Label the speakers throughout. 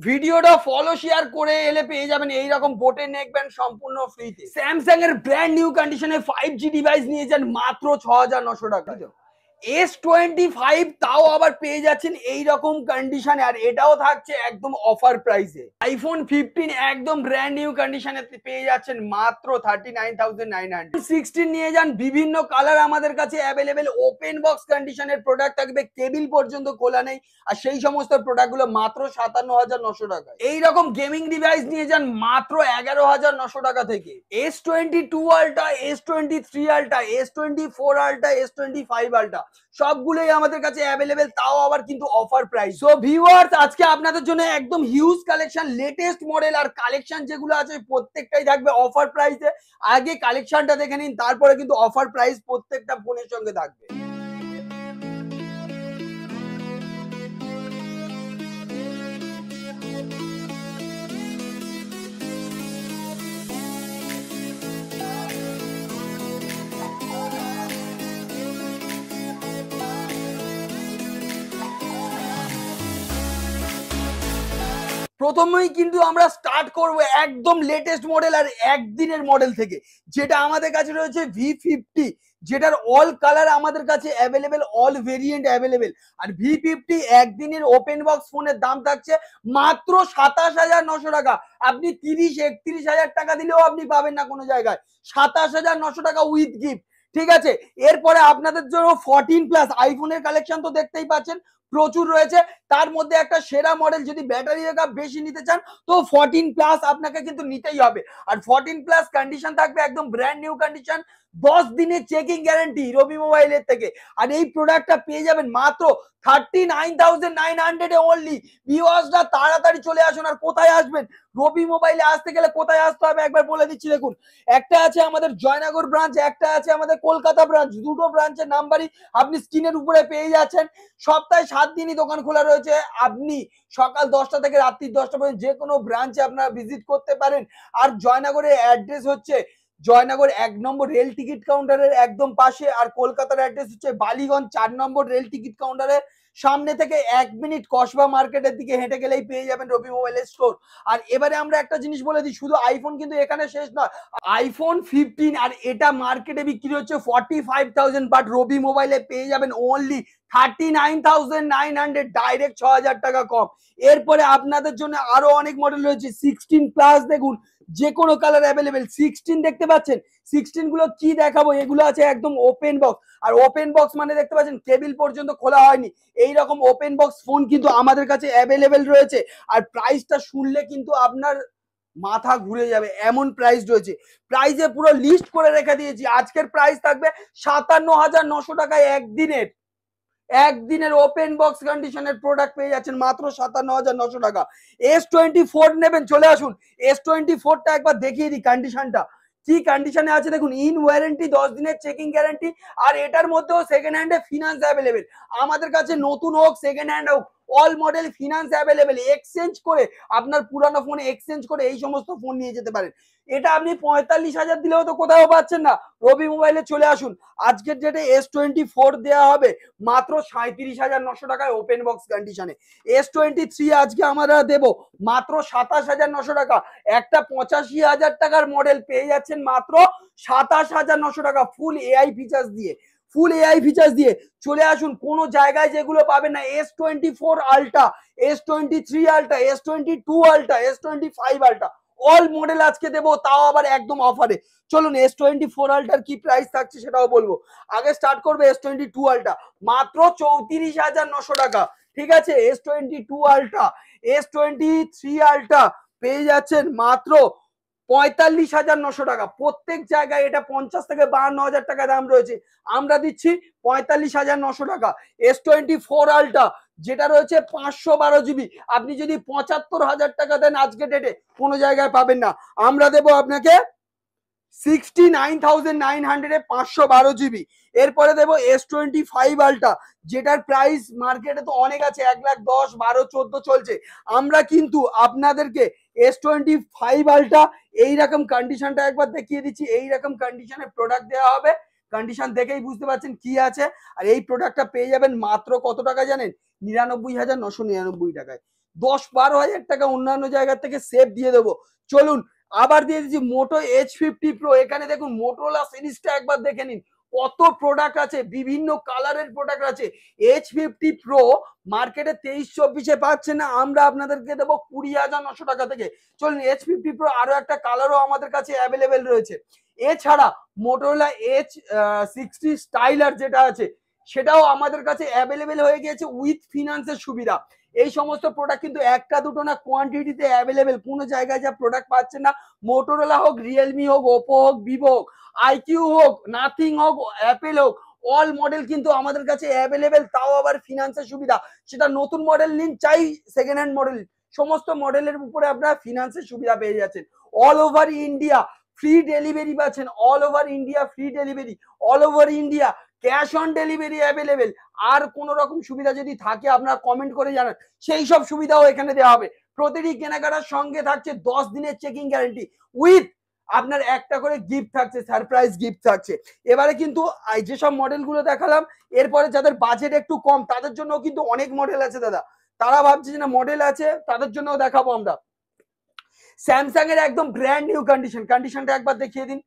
Speaker 1: ভিডিওটা follow share করে এলে পেয়ে যাবেন এইরকম বোটের নেক ব্যান্ড সম্পূর্ণ ফ্রিতে। স্যামসাং এর ব্র্যান্ড নিউ কন্ডিশনে 5G ডিভাইস নিয়ে যান মাত্র 6,900 টাকা। S25 তাও আবার পেয়ে যাচ্ছেন এইরকম কন্ডিশনে, আর এটাও থাকছে একদম অফার প্রাইসে। আইফোন 15 একদম ব্র্যান্ড নিউ কন্ডিশনে পেয়ে যাচ্ছেন মাত্র 39,900। 16 নিয়ে যান, বিভিন্ন কালার আমাদের কাছে অ্যাভেলেবেল, ওপেন বক্স কন্ডিশনের প্রোডাক্ট থাকবে, কেবিল পর্যন্ত খোলা নেই, আর সেই সমস্ত প্রোডাক্ট গুলো মাত্র 57,900 টাকা। এইরকম গেমিং ডিভাইস নিয়ে যান মাত্র 11,900 টাকা থেকে। S22 ultra, S23 ultra, S24 ultra, S25 ultra সবগুলোই আমাদের কাছে অ্যাভেলেবেল, তাও আবার কিন্তু অফার প্রাইস। সো ভিউয়ার্স, আজকে আপনাদের জন্য একদম হিউজ কালেকশন, লেটেস্ট মডেল আর কালেকশন যেগুলো আছে প্রত্যেকটাই থাকবে অফার প্রাইসে। আগে কালেকশনটা দেখে নিন, তারপরে কিন্তু অফার প্রাইস প্রত্যেকটা ফোনের সঙ্গে থাকবে। প্রথমেই কিন্তু আমরা স্টার্ট করব একদম লেটেস্ট মডেল আর একদিনের মডেল থেকে, যেটা আমাদের কাছে রয়েছে V50, যেটার অল কালার আমাদের কাছে অ্যাভেলেবেল, অল ভেরিয়েন্ট অ্যাভেলেবেল। আর V50 একদিনের ওপেন বক্স ফোনের দাম থাকছে মাত্র 27,900 টাকা। আপনি 30-31 হাজার টাকা দিলেও আপনি পাবেন না কোনো জায়গায়, 27,900 টাকা উইথ গিফট। ঠিক আছে, এরপরে আপনাদের জন্য 14+ আইফোনের কালেকশন তো দেখতেই পাচ্ছেন প্রচুর রয়েছে। তার মধ্যে একটা সেরা মডেল, যদি ব্যাটারি ব্যাকআপ বেশি নিতে চান তো 14+ আপনাকে কিন্তু নিতেই হবে। আর 14+ কন্ডিশন থাকবে একদম ব্র্যান্ড নিউ কন্ডিশন, 10 দিনের চেকিং গ্যারান্টি রবি মোবাইলের থেকে। আর এই প্রোডাক্টটা পেয়ে যাবেন মাত্র 39,900 অনলি। ভিউয়ার্সরা তাড়াতাড়ি চলে আসুন। আর কোথায় আসবেন? রবি মোবাইলে আসতে গেলে কোথায় আসতে হবে একবার বলে দিচ্ছি, দেখুন। একটা আছে আমাদের জয়নগর ব্রাঞ্চ, একটা আছে আমাদের কলকাতা ব্রাঞ্চ। দুটো ব্রাঞ্চের নাম্বারই আপনি স্ক্রিনের উপরে পেয়ে যাচ্ছেন। সপ্তাহে 7 দিনই দোকান খোলা রয়েছে। আপনি সকাল 10টা থেকে রাত্রি 10টা পর্যন্ত যে কোনো ব্রাঞ্চে আপনারা ভিজিট করতে পারেন। আর জয়নগরের অ্যাড্রেস হচ্ছে জয়নগর 1 নম্বর রেল টিকিট কাউন্টারের একদম পাশে, আর কলকাতার অ্যাড্রেস হচ্ছে বালিগঞ্জ 4 নম্বর রেল টিকিট কাউন্টারের সামনে থেকে 1 মিনিট কসবা মার্কেটের দিকে হেঁটে গেলেই পেয়ে যাবেন রবি মোবাইলের স্টোর। আর এবারে আমরা একটা জিনিস বলে দিই, শুধু আইফোন কিন্তু এখানে শেষ নয়। আইফোন 15 আর এটা মার্কেটে বিক্রি হচ্ছে 45,000, বাট রবি মোবাইলে পেয়ে যাবেন অনলি 39,900, ডাইরেক্ট 6,000 টাকা কম। এরপরে আপনাদের জন্য আরো অনেক মডেল রয়েছে। 16+ দেখুন, যে কোনো কালার অ্যাভেলেবেল। 16 দেখতে পাচ্ছেন, 16 গুলো কি দেখাবো, এগুলো আছে একদম ওপেন বক্স। আর ওপেন বক্স মানে দেখতে পাচ্ছেন কেবিল পর্যন্ত খোলা হয়নি, এইরকম ওপেন বক্স ফোন কিন্তু আমাদের কাছে অ্যাভেলেবেল রয়েছে। আর প্রাইসটা শুনলে কিন্তু আপনার মাথা ঘুরে যাবে, এমন প্রাইস রয়েছে। প্রাইসে পুরো লিস্ট করে রেখে দিয়েছি। আজকের প্রাইস থাকবে 57,900 টাকায় একদিনের ওপেন বক্স কন্ডিশনের প্রোডাক্ট পেয়ে যাচ্ছেন মাত্র 57,900 টাকা। S24 নেবেন, চলে আসুন। S24টা একবার দেখিয়ে দিই কন্ডিশনটা কি কন্ডিশনে আছে। দেখুন, ইন ওয়ারেন্টি, 10 দিনের চেকিং গ্যারান্টি, আর এটার মধ্যেও সেকেন্ড হ্যান্ডে ফিনান্স অ্যাভেলেবেল। আমাদের কাছে নতুন হোক সেকেন্ড হ্যান্ড হোক, all model finance available. Exchange করে আপনার পুরানো ফোন এক্সচেঞ্জ করে এই সমস্ত ফোন নিয়ে যেতে পারেন। এটা আপনি 45,000 দিলেও তো কোথাও পাচ্ছেন না, রবি মোবাইলে চলে আসুন। আজকের ডেটে S24 দেওয়া হবে মাত্র 37,900 টাকায় ওপেন বক্স কন্ডিশনে। S23 আজকে আমরা দেব মাত্র 27,900 টাকা। একটা 85,000 টাকার মডেল পেয়ে যাচ্ছেন মাত্র 27,900 টাকা, ফুল এআই ফিচার্স দিয়ে। চলে আসুন। কোনো জায়গায় যেগুলো পাবেন না, S24 ultra, S23 ultra, S22 ultra, S25 ultra all model আজকে দেবো, তাও আবার একদম অফারে। চলুন, S24 আলট্রার কি প্রাইস থাকছে সেটাও বলবো। আগে স্টার্ট করবে S22 আলট্রা, মাত্র 34,900 টাকা। ঠিক আছে, S22 আলট্রা। S23 আলট্রা পেয়ে যাচ্ছেন মাত্র 45,900 টাকা। প্রত্যেক জায়গায় এটা 50 থেকে 52,000 টাকা দাম রয়েছে, আমরা দিচ্ছি 45,900 টাকা। S24 আলট্রা, যেটা রয়েছে 512 GB, আপনি যদি 75,000 টাকা দেন আজকে ডেটে কোনো জায়গায় পাবেন না, আমরা দেবো আপনাকে 69,900 512 GB। এরপরে দেবো S25 আলট্রা, যেটার প্রাইস মার্কেটে তো অনেক আছে, 1,10,000, 12, 14 চলছে। আমরা কিন্তু আপনাদেরকে S25 আলট্রা এইরকম কন্ডিশনটা একবার দেখিয়ে দিচ্ছি। এইরকম কন্ডিশনে প্রোডাক্ট দেওয়া হবে, কন্ডিশন দেখেই বুঝতে পারছেন কি আছে। আর এই প্রোডাক্টটা পেয়ে যাবেন মাত্র কত টাকা জানেন? 99,999 টাকায়। 10-12 হাজার টাকা অন্যান্য জায়গা থেকে সেভ দিয়ে দেবো। চলুন আবার দিয়ে দিচ্ছি মোটো H50 Pro। এখানে দেখুন মোটোরোলা সিরিজটা একবার দেখে নিন, কত প্রোডাক্ট আছে, বিভিন্ন কালারের প্রোডাক্ট আছে। H50 Pro মার্কেটে 23-24-এ পাচ্ছেন না, আমরা আপনাদেরকে দেবো 20,900 টাকা থেকে। চলুন H50 Pro আরো একটা কালারও আমাদের কাছে অ্যাভেলেবেল রয়েছে। এছাড়া মোটোরোলা H60 স্টাইলার যেটা আছে সেটাও আমাদের কাছে অ্যাভেলেবেল হয়ে গিয়েছে উইথ ফিনান্সের সুবিধা। এই সমস্ত প্রোডাক্ট কিন্তু একটা দুটো না, কোয়ান্টিটিতে অ্যাভেলেবেল। কোনো জায়গায় যা প্রোডাক্ট পাচ্ছেন না, মোটোরোলা হোক, রিয়েলমি হোক, ওপো হোক, ভিভো হোক, আইকিউ হোক, নাথিং হোক, অ্যাপেল হোক, অল মডেল কিন্তু আমাদের কাছে অ্যাভেলেবেল, তাও আবার ফিনান্সের সুবিধা। সেটা নতুন মডেল নিন চাই সেকেন্ড হ্যান্ড মডেল, সমস্ত মডেলের উপরে আপনারা ফিনান্সের সুবিধা পেয়ে যাচ্ছেন। All over India free delivery পাচ্ছেন, all over India free delivery, all over India cash on delivery available. আর কোন রকম সুবিধা যদি থাকে আপনারা কমেন্ট করে জানান, সেই সব সুবিধাও এখানে দেওয়া হবে। প্রতিটি কেনাকাটার সঙ্গে থাকছে 10 দিনের চেকিং গ্যারান্টি উইথ আপনার একটা করে গিফট থাকছে, সারপ্রাইজ গিফট থাকছে। এবারে কিন্তু যেসব মডেলগুলো দেখালাম, এরপরে যাদের বাজেট একটু কম তাদের জন্য কিন্তু অনেক মডেল আছে দাদা। তারা ভাবছে যে না মডেল আছে, তাদের জন্য দেখাবো আমরা। স্যামসাং এর একদম ব্র্যান্ড নিউ কন্ডিশনটা একবার দেখিয়ে দিন।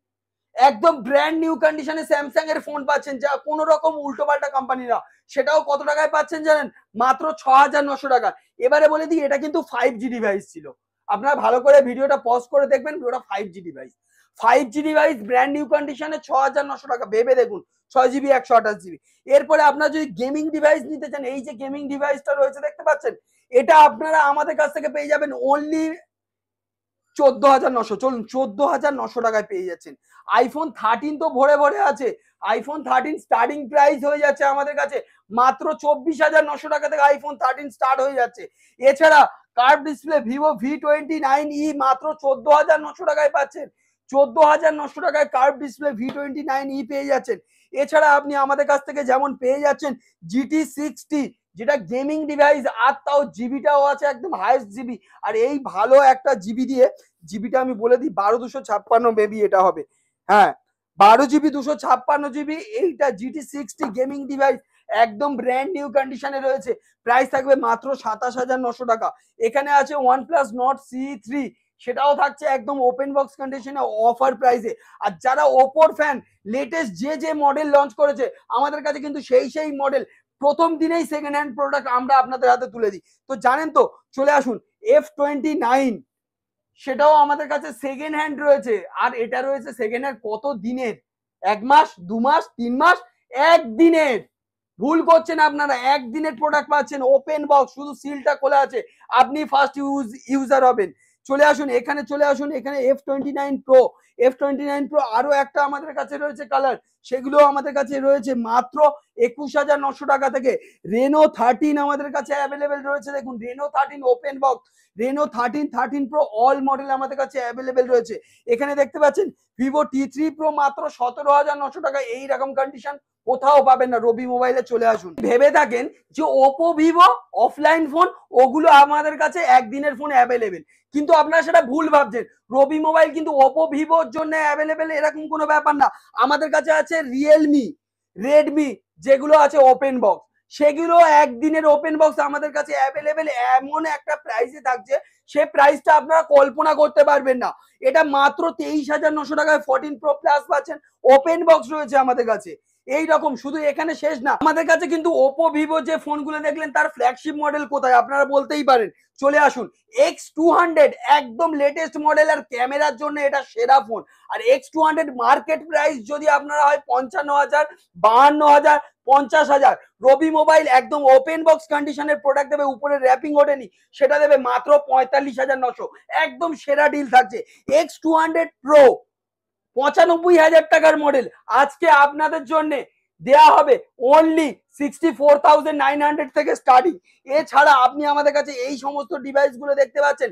Speaker 1: একদম ব্র্যান্ড নিউ কন্ডিশনে স্যামসাং এর ফোন পাচ্ছেন, যা কোনো রকম উল্টো পাল্টা কোম্পানিরা। সেটাও কত টাকায় পাচ্ছেন জানেন? মাত্র 6,900 টাকা। এবারে বলে দিই এটা কিন্তু 5G ডিভাইস ছিল। আপনারা ভালো করে ভিডিওটা পজ করে দেখবেন, ওটা 5G device. 5G device brand new কন্ডিশনে 6,900 টাকা, ভেবে দেখুন। 6GB 128GB। এরপরে আপনারা যদি গেমিং ডিভাইস নিতে চান, এই যে গেমিং ডিভাইসটা রয়েছে দেখতে পাচ্ছেন, এটা আপনারা আমাদের কাছ থেকে পেয়ে যাবেন অনলি 14,900। চলুন 14,900 টাকায় পেয়ে যাচ্ছেন। আইফোন 13 তো ভরে ভরে আছে। আইফোন 13 স্টার্টিং প্রাইস হয়ে যাচ্ছে আমাদের কাছে মাত্র 24,900 টাকা থেকে আইফোন 13 স্টার্ট হয়ে যাচ্ছে। এছাড়া কার্ভ ডিসপ্লে ভিভো V29e মাত্র 14,900 টাকায় পাচ্ছেন। 14,900 টাকায় কার্ভ ডিসপ্লে V29e পেয়ে যাচ্ছেন। এছাড়া আপনি আমাদের কাছ থেকে যেমন পেয়ে যাচ্ছেন GT60, যেটা গেমিং ডিভাইস, আর তাও জিবিটাও আছে একদম হাইয়েস্ট জিবি। আর এই ভালো একটা জিবি দিয়ে, জিবিটা আমি বলে দিই 12,256 মেবি এটা হবে। হ্যাঁ, 12GB 256GB এইটা GT60 গেমিং ডিভাইস একদম ব্র্যান্ড নিউ কন্ডিশনে রয়েছে। প্রাইস থাকবে মাত্র 27,900 টাকা। এখানে আছে OnePlus Nord CE3, সেটাও থাকছে একদম ওপেন বক্স কন্ডিশনে অফার প্রাইসে। আর যারা ওপোর ফ্যান, লেটেস্ট যে মডেল লঞ্চ করেছে আমাদের কাছে কিন্তু সেই মডেল প্রথম দিনেই সেকেন্ড হ্যান্ড প্রোডাক্ট আমরা আপনাদের হাতে তুলে দিই। তো জানেন তো, চলে আসুন F29, সেটাও আমাদের কাছে সেকেন্ড হ্যান্ড রয়েছে। আর এটা রয়েছে সেকেন্ড হ্যান্ড কত দিনের? 1 মাস, 2 মাস, 3 মাস, 1 দিনের। ভুল করছেন আপনারা, 1 দিনের প্রোডাক্ট পাচ্ছেন ওপেন বক্স, শুধু সিলটা খোলা আছে, আপনি ফার্স্ট ইউজার হবেন। চলে আসুন এখানে, চলে আসুন এখানে F29 Pro আরো একটা আমাদের কাছে রয়েছে কালার, সেগুলো আমাদের কাছে রয়েছে মাত্র 21,900 টাকা থেকে। রেনো 13 আমাদের কাছে অ্যাভেলেবেল রয়েছে, দেখুন Reno 13 open box, Reno 13 Pro all model আমাদের কাছে অ্যাভেলেবেল রয়েছে। এখানে দেখতে পাচ্ছেন ভিভো T3 Pro মাত্র 17,900 টাকা। এইরকম কন্ডিশন কোথাও পাবেন না, রবি মোবাইলে চলে আসুন। ভেবে থাকেন যে ওপো ভিভো অফলাইন ফোন, ওগুলো আমাদের কাছে একদিনের ফোন অ্যাভেলেবেল, কিন্তু আপনারা সেটা ভুল ভাবছেন। রবি মোবাইল কিন্তু ওপো ভিভোর জন্য অ্যাভেলেবেল এরকম কোনো ব্যাপার না। আমাদের কাছে আছে রিয়েলমি, রেডমি, যেগুলো আছে ওপেন বক্স, সেগুলো একদিনের ওপেন বক্স আমাদের কাছে অ্যাভেলেবেল এমন একটা প্রাইসে থাকছে, সে প্রাইসটা আপনারা কল্পনা করতে পারবেন না। এটা মাত্র 23,900 টাকায় 14 Pro Plus পাচ্ছেন, ওপেন বক্স রয়েছে আমাদের কাছে। এই রকম শুধু এখানে শেষ না, আমাদের কাছে কিন্তু ওপো ভিভো যে ফোনগুলো দেখলেন তার ফ্ল্যাগশিপ মডেল কোথায় আপনারা বলতেই পারেন। চলে আসুন X200, একদম লেটেস্ট মডেল, আর ক্যামেরার জন্য এটা সেরা ফোন। আর X200 মার্কেট প্রাইস যদি আপনারা হয় 55,000, 52,000, 50,000। রবি মোবাইল একদম ওপেন বক্স কন্ডিশনের প্রোডাক্ট দেবে, উপরে র্যাপিং ওঠেনি, সেটা দেবে মাত্র 45,900। একদম সেরা ডিল থাকছে। X200 Pro 95,000 টাকার মডেল, আজকে আপনাদের জন্য দেয়া হবে অনলি 64,900 থেকে স্টার্টিং। এছাড়া আপনি আমাদের কাছে এই সমস্ত ডিভাইস গুলো দেখতে পাচ্ছেন।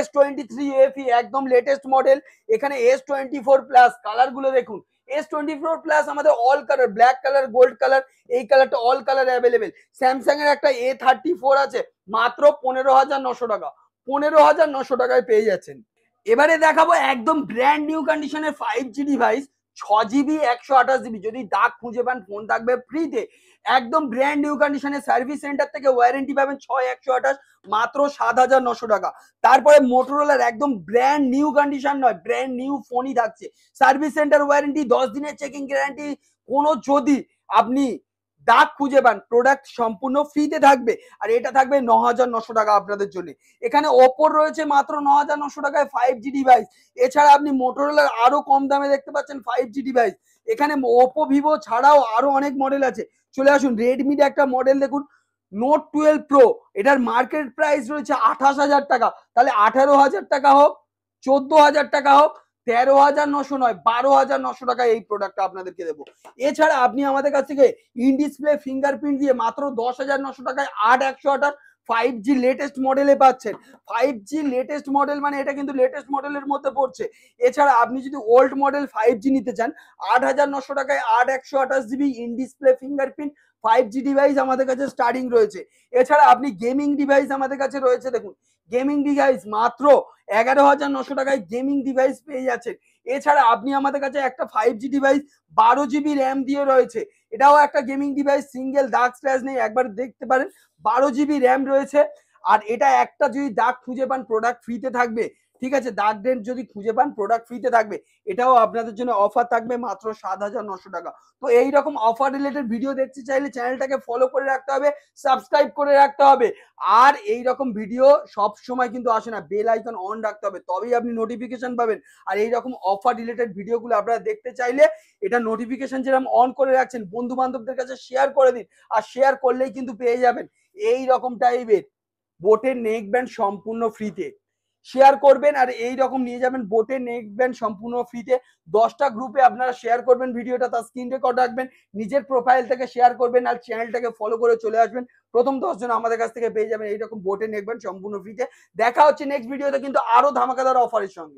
Speaker 1: S23 FE একদম লেটেস্ট মডেল, এখানে S24 প্লাস কালার গুলো দেখুন। S24 প্লাস আমাদের all colour, black colour, gold colour, এই কালারটা অল কালার অ্যাভেলেবেল। স্যামসাং এর একটা A34 আছে মাত্র 15,900 টাকা, 15,900 টাকায় পেয়ে যাচ্ছেন। এবারে দেখাবো একদম ব্র্যান্ড নিউ কন্ডিশনের 5G ডিভাইস, 6GB 128GB। যদি দাগ খুঁজে পান ফোন থাকবে ফ্রিতে। একদম ব্র্যান্ড নিউ কন্ডিশনে সার্ভিস সেন্টার থেকে ওয়ারেন্টি পাবেন 6/128 মাত্র 7,900 টাকা। তারপরে মোটরোলার একদম ব্র্যান্ড নিউ কন্ডিশন নয়, ব্র্যান্ড নিউ ফোনই থাকছে, সার্ভিস সেন্টার ওয়ারেন্টি, 10 দিনের চেকিং গ্যারান্টি। কোনো যদি আপনি দাগ খুঁজে পান প্রোডাক্ট সম্পূর্ণ ফ্রিতে থাকবে, আর এটা থাকবে 9,900 টাকা আপনাদের জন্য। এখানে ওপোর রয়েছে মাত্র 9,900 টাকায় 5G ডিভাইস। এছাড়া আপনি মোটরোলার আরো কম দামে দেখতে পাচ্ছেন 5G ডিভাইস। এখানে ওপো ভিভো ছাড়াও আরো অনেক মডেল আছে। চলে আসুন, রেডমির একটা মডেল দেখুন, নোট 12 প্রো, এটার মার্কেট প্রাইস রয়েছে 28,000 টাকা। তাহলে 18,000 টাকা হোক, 14,000 টাকা হোক, 13,900 নয়, 12,900 টাকায় এই প্রোডাক্টটা আপনাদেরকে দেবো। এছাড়া আপনি আমাদের কাছ থেকে ইন ডিসপ্লে ফিঙ্গারপ্রিন্ট দিয়ে মাত্র 10,900 টাকায় 8/128 5G লেটেস্ট মডেলে পাচ্ছেন। 5G লেটেস্ট মডেল মানে এটা কিন্তু লেটেস্ট মডেলের মধ্যে পড়ছে। এছাড়া আপনি যদি ওল্ড মডেল 5G নিতে চান, 8,900 টাকায় 8/128 GB in display fingerprint 5G device আমাদের কাছে স্টার্টিং রয়েছে। এছাড়া আপনি গেমিং ডিভাইস আমাদের কাছে রয়েছে, দেখুন গেমিং ডিভাইস মাত্র 11,900 টাকায় গেমিং ডিভাইস পেয়ে যাচ্ছেন। এছাড়া আপনি আমাদের কাছে একটা 5G ডিভাইস 12 GB র্যাম দিয়ে রয়েছে, এটাও একটা গেমিং ডিভাইস, সিঙ্গেল দাগ স্ক্র্যাচ নেই, একবার দেখতে পারেন, 12 GB র্যাম রয়েছে। আর এটা একটা যদি দাগ খুঁজে পান প্রোডাক্ট ফ্রিতে থাকবে, ঠিক আছে, দাগ ডেন্ট যদি খুঁজে পান প্রোডাক্ট ফ্রিতে থাকবে। এটাও আপনাদের জন্য অফার থাকবে মাত্র 7,900 টাকা। তো এইরকম অফার রিলেটেড ভিডিও দেখতে চাইলে চ্যানেলটাকে ফলো করে রাখতে হবে, সাবস্ক্রাইব করে রাখতে হবে। আর এই রকম ভিডিও সব সময় কিন্তু আসে না, বেল আইকন অন রাখতে হবে, তবেই আপনি নোটিফিকেশন পাবেন। আর এই রকম অফার রিলেটেড ভিডিওগুলো আপনারা দেখতে চাইলে এটা নোটিফিকেশন যেরকম অন করে রাখছেন, বন্ধু বান্ধবদের কাছে শেয়ার করে দিন, আর শেয়ার করলেই কিন্তু পেয়ে যাবেন এই রকম টাইপের বোটের নেক ব্যান্ড সম্পূর্ণ ফ্রিতে। শেয়ার করবেন আর এই রকম নিয়ে যাবেন বোটের নেক ব্যান্ড সম্পূর্ণ ফ্রিতে। 10টা গ্রুপে আপনারা শেয়ার করবেন ভিডিওটা, তার স্ক্রিন রেকর্ড রাখবেন, নিজের প্রোফাইল থেকে শেয়ার করবেন, আর চ্যানেলটাকে ফলো করে চলে আসবেন। প্রথম 10 জন আমাদের কাছ থেকে পেয়ে যাবেন এইরকম বোটের নেক ব্যান্ড সম্পূর্ণ ফ্রিতে। দেখা হচ্ছে নেক্সট ভিডিওতে কিন্তু আরো ধামাকাদার অফারের সঙ্গে।